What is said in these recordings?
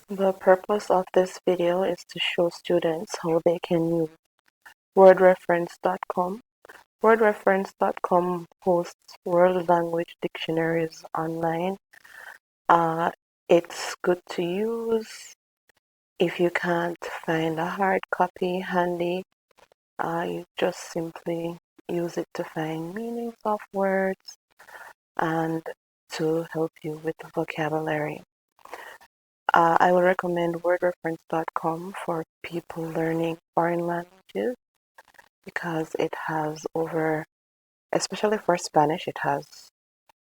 The purpose of this video is to show students how they can use wordreference.com. Wordreference.com hosts world language dictionaries online. It's good to use if you can't find a hard copy handy. You just simply use it to find meanings of words and to help you with vocabulary. I would recommend wordreference.com for people learning foreign languages because it has especially for Spanish, it has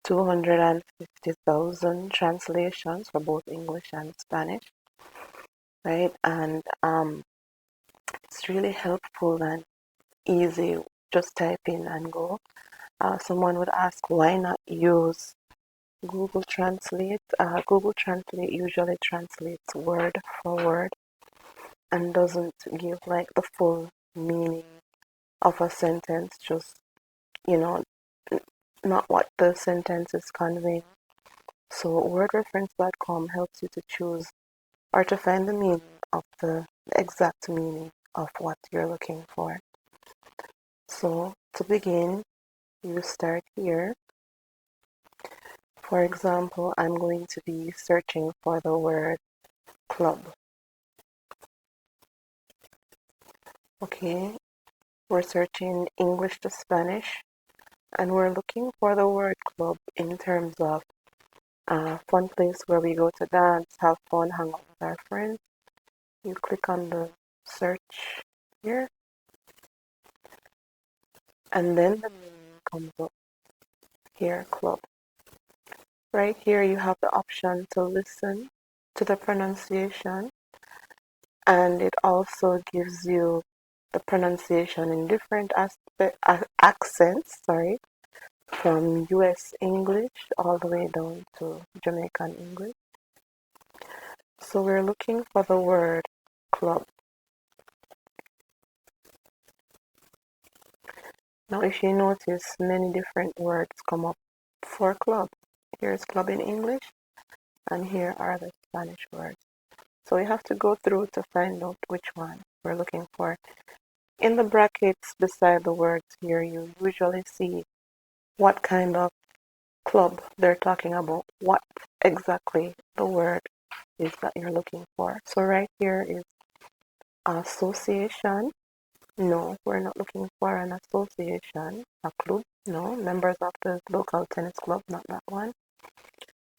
250,000 translations for both English and Spanish, right? And it's really helpful and easy. Just type in and go. Someone would ask, why not use Google Translate? Google Translate usually translates word for word and doesn't give like the full meaning of a sentence, just, you know, not what the sentence is conveying. So wordreference.com helps you to choose or to find the meaning of the exact meaning of what you're looking for. So to begin, you start here. For example, I'm going to be searching for the word club. Okay, we're searching English to Spanish, and we're looking for the word club in terms of fun place where we go to dance, have fun, hang out with our friends. You click on the search here, and then the meaning comes up here, club. Right here, you have the option to listen to the pronunciation, and it also gives you the pronunciation in different accents, from US English all the way down to Jamaican English. So we're looking for the word club. Now, if you notice, many different words come up for club. Here's club in English, and here are the Spanish words. So we have to go through to find out which one we're looking for. In the brackets beside the words here, you usually see what kind of club they're talking about, what exactly the word is that you're looking for. So right here is association. No, we're not looking for an association. A club, no. Members of the local tennis club, not that one.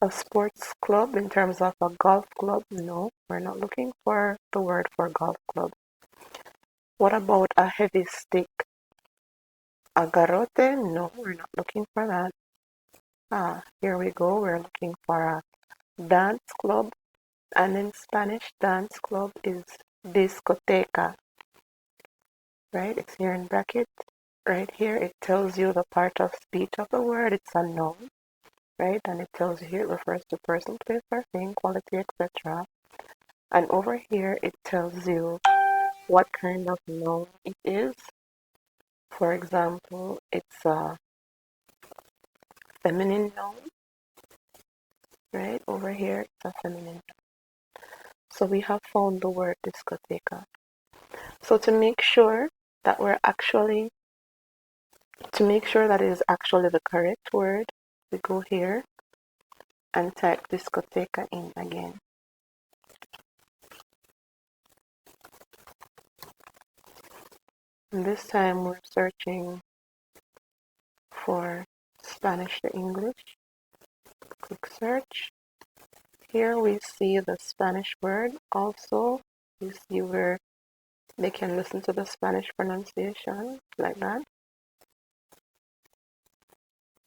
A sports club in terms of a golf club, no. We're not looking for the word for golf club. What about a heavy stick? A garrote? No, we're not looking for that. Here we go. We're looking for a dance club. And in Spanish, dance club is discoteca. Right? It's here in bracket. Right here, it tells you the part of speech of the word. It's a noun. Right? And it tells you here it refers to person, place, or thing, quality, etc. And over here, it tells you what kind of noun it is. For example, it's a feminine noun. Right? Over here, it's a feminine noun. So we have found the word discoteca. So to make sure that it is actually the correct word, we go here and type discoteca in again. And this time we're searching for Spanish to English. Click search. Here we see the Spanish word. Also, you see where they can listen to the Spanish pronunciation, like that.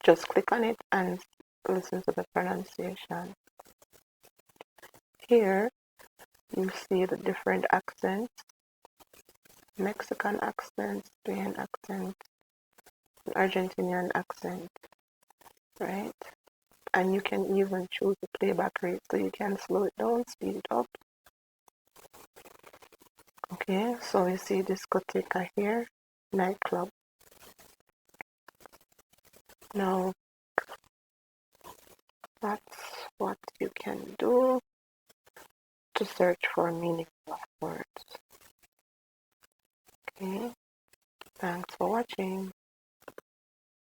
Just click on it and listen to the pronunciation. Here, you see the different accents. Mexican accent, Spain accent, Argentinian accent, right? And you can even choose the playback rate, so you can slow it down, speed it up. Okay, so we see discoteca here, nightclub. Now, that's what you can do to search for meaningful words. Okay, thanks for watching.